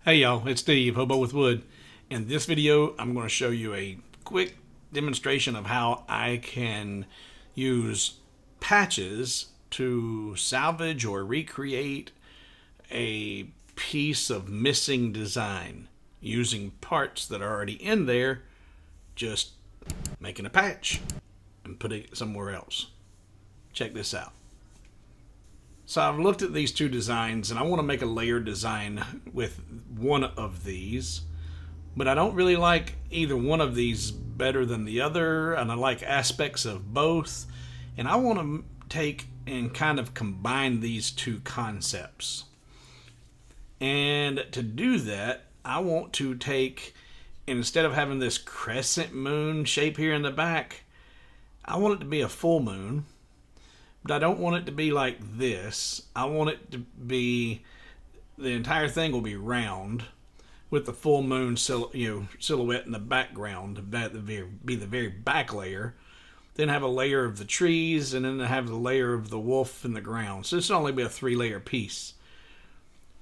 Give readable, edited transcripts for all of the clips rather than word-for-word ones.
Hey y'all, it's Steve, Hobo with Wood. In this video, I'm going to show you a quick demonstration of how I can use patches to salvage or recreate a piece of missing design using parts that are already in there, just making a patch and putting it somewhere else. Check this out. So I've looked at these two designs and I want to make a layered design with one of these, but I don't really like either one of these better than the other, and I like aspects of both, and I want to take and kind of combine these two concepts. And to do that, I want to take, instead of having this crescent moon shape here in the back, I want it to be a full moon. But I don't want it to be like this. I want it to be, the entire thing will be round with the full moon silhouette in the background. That would be the very back layer. Then have a layer of the trees, and then have the layer of the wolf in the ground. So this will only be a 3-layer piece.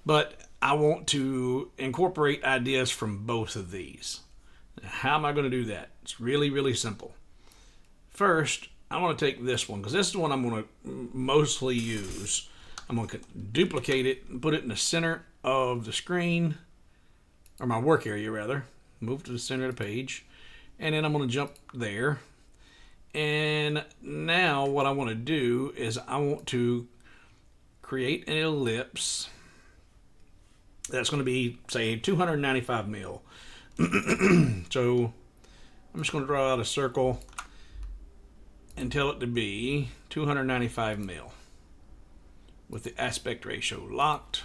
But I want to incorporate ideas from both of these. Now, how am I going to do that? It's really, really simple. First, I want to take this one, because this is the one I'm going to mostly use. I'm going to duplicate it and put it in the center of the screen, or my work area rather. Move to the center of the page. And then I'm going to jump there. And now what I want to do is I want to create an ellipse that's going to be, say, 295 mil. So I'm just going to draw out a circle and tell it to be 295 mil with the aspect ratio locked,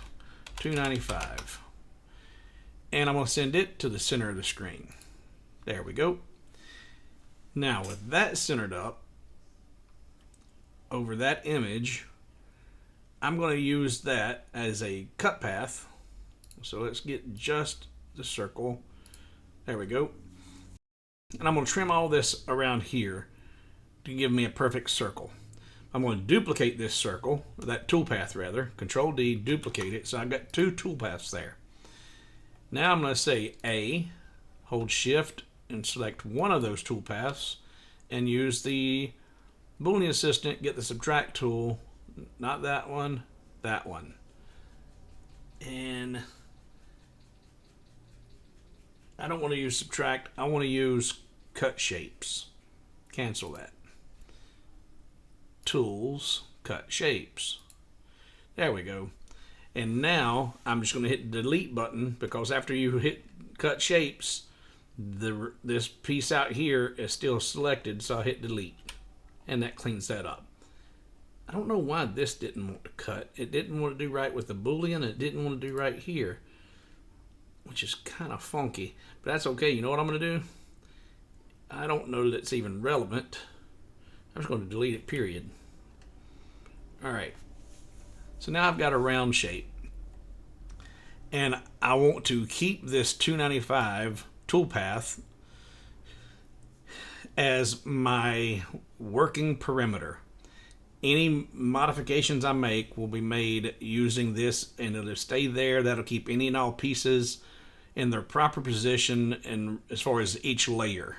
295. And I'm going to send it to the center of the screen. There we go. Now with that centered up over that image, I'm going to use that as a cut path. So let's get just the circle. There we go. And I'm going to trim all this around here to give me a perfect circle. I'm going to duplicate this circle, that toolpath rather, Control D, duplicate it, so I've got two toolpaths there. Now I'm going to say A, hold Shift and select one of those toolpaths and use the Boolean assistant, get the subtract tool, not that one, that one. And I don't want to use subtract, I want to use cut shapes. Cancel that. Tools, cut shapes. There we go. And now I'm just going to hit the delete button, because after you hit cut shapes, this piece out here is still selected, so I hit delete. And that cleans that up. I don't know why this didn't want to cut. It didn't want to do right with the Boolean. It didn't want to do right here, which is kind of funky. But that's okay. You know what I'm going to do? I don't know that it's even relevant. I'm just going to delete it, period. Alright, so now I've got a round shape, and I want to keep this 295 toolpath as my working perimeter. Any modifications I make will be made using this, and it'll stay there. That'll keep any and all pieces in their proper position, and as far as each layer.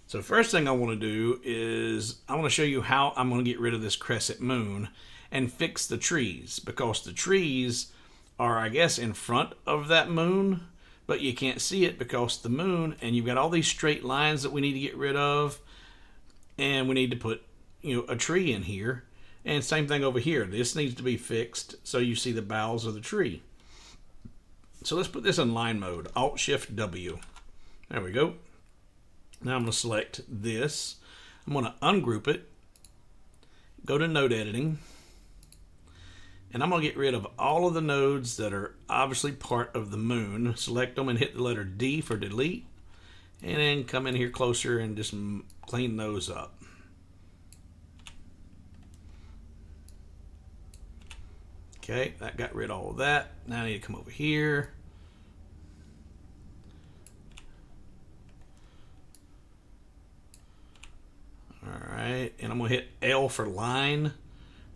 So the first thing I want to do is I want to show you how I'm going to get rid of this crescent moon and fix the trees, because the trees are, I guess, in front of that moon, but you can't see it because the moon, and you've got all these straight lines that we need to get rid of, and we need to put, a tree in here. And same thing over here. This needs to be fixed so you see the boughs of the tree. So let's put this in line mode. Alt-Shift-W. There we go. Now I'm going to select this. I'm going to ungroup it, go to node editing, and I'm going to get rid of all of the nodes that are obviously part of the moon. Select them and hit the letter D for delete, and then come in here closer and just clean those up. Okay, that got rid of all of that. Now I need to come over here. Alright, and I'm going to hit L for line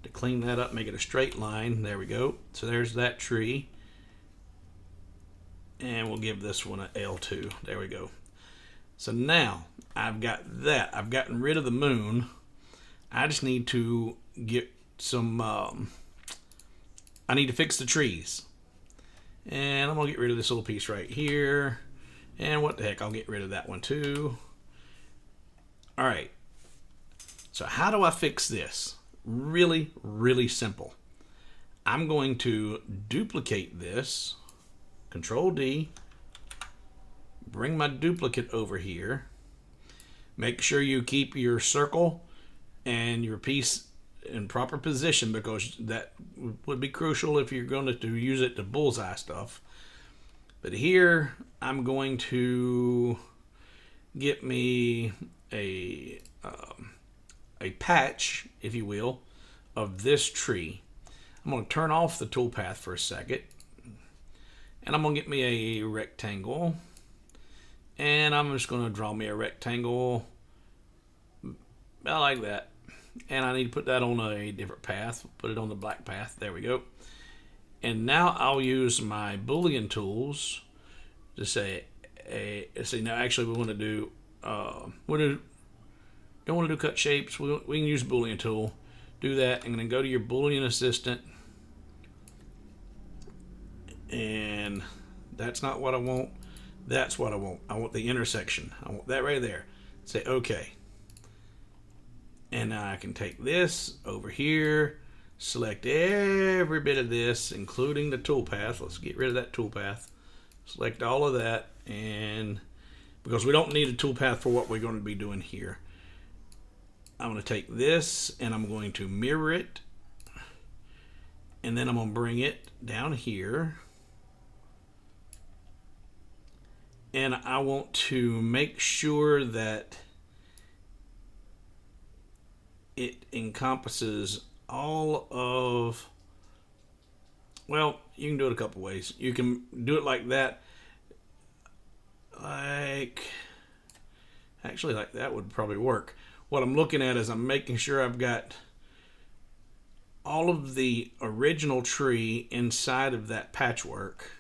to clean that up, make it a straight line. There we go. So there's that tree. And we'll give this one an L2. There we go. So now I've got that. I've gotten rid of the moon. I just need to get some, I need to fix the trees. And I'm going to get rid of this little piece right here. And what the heck, I'll get rid of that one too. All right. So how do I fix this? Really, really simple. I'm going to duplicate this. Control D. Bring my duplicate over here. Make sure you keep your circle and your piece in proper position, because that would be crucial if you're going to use it to bullseye stuff. But here I'm going to get me a patch, if you will, of this tree. I'm going to turn off the toolpath for a second, and I'm going to get me a rectangle, and I'm just going to draw me a rectangle about like that. And I need to put that on a different path. Put it on the black path. There we go. And now I'll use my Boolean tools to say, see, now actually we want to do, don't want to do cut shapes. We can use Boolean tool. Do that, and then go to your Boolean assistant. And that's not what I want. That's what I want. I want the intersection. I want that right there. Say OK. And now I can take this over here, select every bit of this, including the toolpath. Let's get rid of that toolpath. Select all of that, and because we don't need a toolpath for what we're going to be doing here. I'm going to take this and I'm going to mirror it, and then I'm going to bring it down here. And I want to make sure that it encompasses all of, well, you can do it a couple ways. You can do it like that, actually like that would probably work. What I'm looking at is I'm making sure I've got all of the original tree inside of that patchwork.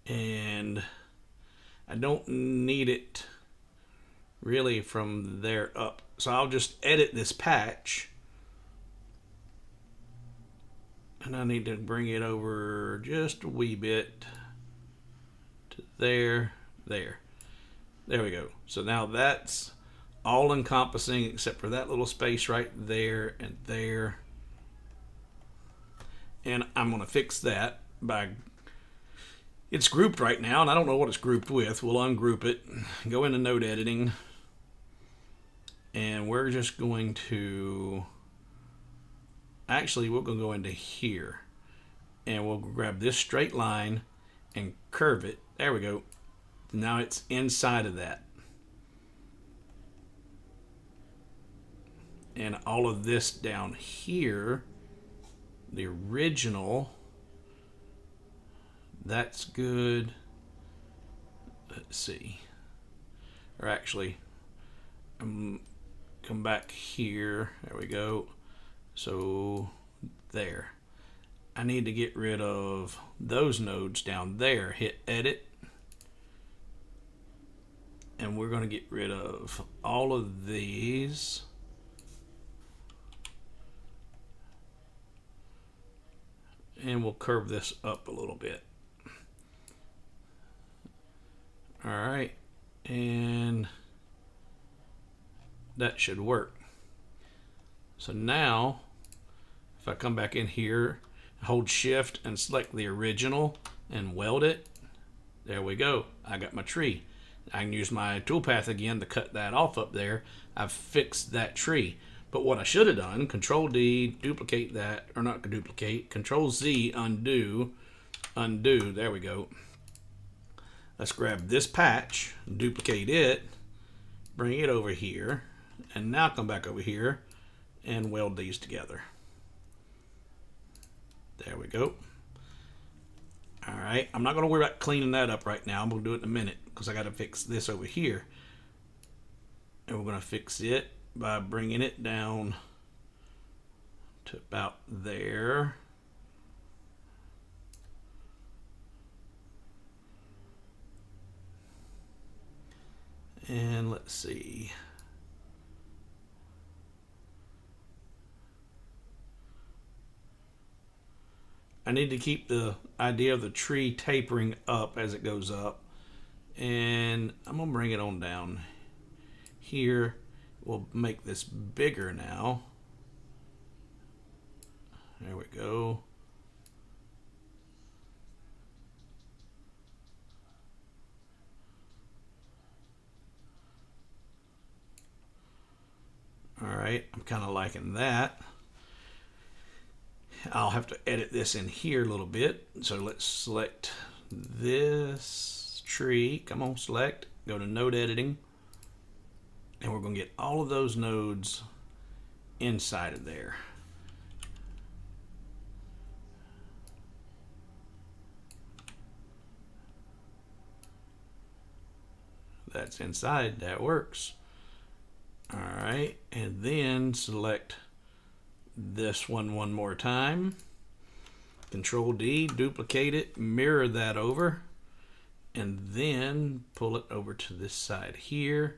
And I don't need it really from there up. So I'll just edit this patch. And I need to bring it over just a wee bit to there. There we go. So now that's all encompassing except for that little space right there and there. And I'm going to fix that by, it's grouped right now and I don't know what it's grouped with. We'll ungroup it, go into node editing, and we're just going to, actually we're going to go into here and we'll grab this straight line and curve it. There we go. Now it's inside of that. And all of this down here, the original, that's good. Let's see. Or actually, come back here. There we go. So there. I need to get rid of those nodes down there. Hit edit. And we're going to get rid of all of these. And we'll curve this up a little bit. All right. And that should work. So now, if I come back in here, hold shift and select the original and weld it. There we go. I got my tree. I can use my toolpath again to cut that off up there. I've fixed that tree. But what I should have done, Control D, duplicate that, or not duplicate, Control Z, undo, there we go. Let's grab this patch, duplicate it, bring it over here, and now come back over here and weld these together. There we go. All right, I'm not going to worry about cleaning that up right now. I'm going to do it in a minute because I got to fix this over here. And we're going to fix it by bringing it down to about there. let's see. I need to keep the idea of the tree tapering up as it goes up. And I'm going to bring it on down here. We'll make this bigger now. There we go. All right, I'm kind of liking that. I'll have to edit this in here a little bit. So let's select this tree. Come on, select. Go to node editing. And we're going to get all of those nodes inside of there. That's inside. That works. All right, and then select this one more time. Control D, duplicate it, mirror that over, and then pull it over to this side here.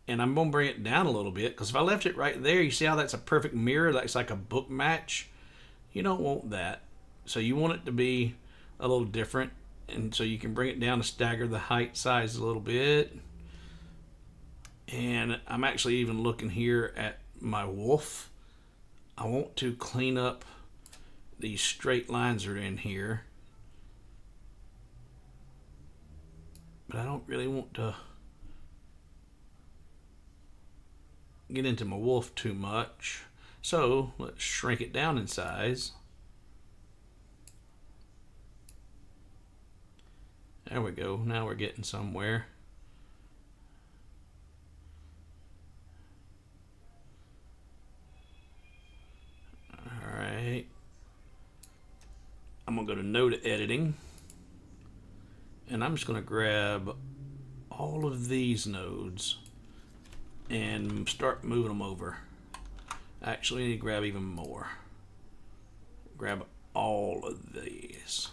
And I'm going to bring it down a little bit, because if I left it right there, you see how that's a perfect mirror? That's like a book match. You don't want that. So you want it to be a little different. And so you can bring it down to stagger the height size a little bit. And I'm actually even looking here at my wolf. I want to clean up these straight lines that are in here. But I don't really want to get into my wolf too much. So let's shrink it down in size. There we go. Now we're getting somewhere. All right. I'm going to go to node editing. And I'm just going to grab all of these nodes and start moving them over. Actually, I need to grab even more. Grab all of these.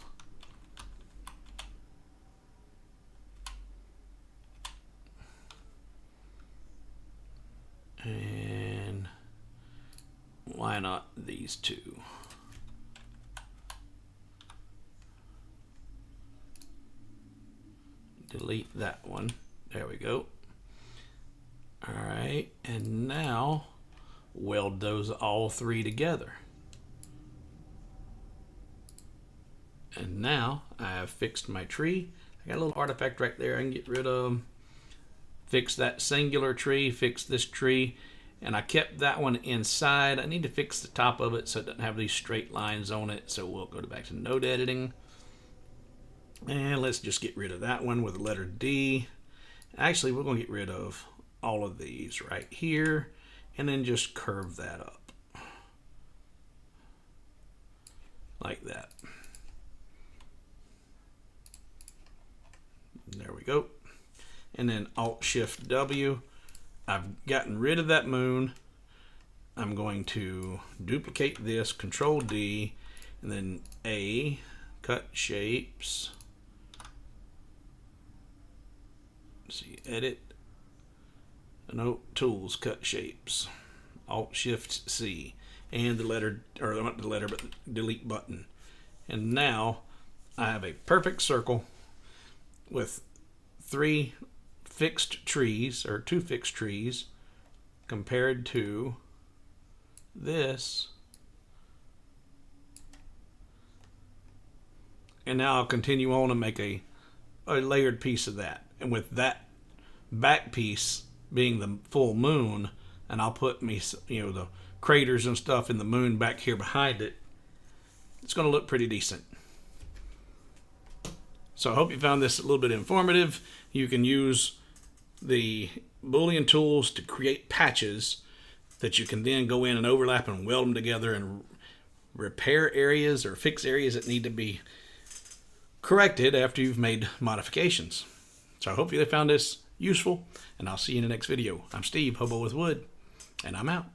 And why not these two? Delete that one. There we go. All right, and now weld those all three together. And now I have fixed my tree. I got a little artifact right there I can get rid of. Fix that singular tree, fix this tree, and I kept that one inside. I need to fix the top of it so it doesn't have these straight lines on it. So we'll go back to node editing. And let's just get rid of that one with the letter D. Actually, we're going to get rid of all of these right here and then just curve that up like that. There we go. And then Alt-Shift-W. I've gotten rid of that moon. I'm going to duplicate this, Control-D, and then A, cut shapes. See, edit. No, tools, cut shapes. Alt-Shift-C. And the letter, or not the letter, but the delete button. And now I have a perfect circle with three fixed trees, or two fixed trees, compared to this. And now I'll continue on and make a layered piece of that. And with that back piece being the full moon, and I'll put me, the craters and stuff in the moon back here behind it, it's going to look pretty decent. So I hope you found this a little bit informative. You can use the Boolean tools to create patches that you can then go in and overlap and weld them together and repair areas or fix areas that need to be corrected after you've made modifications. So I hope you found this useful, and I'll see you in the next video. I'm Steve, Hobo with Wood, and I'm out.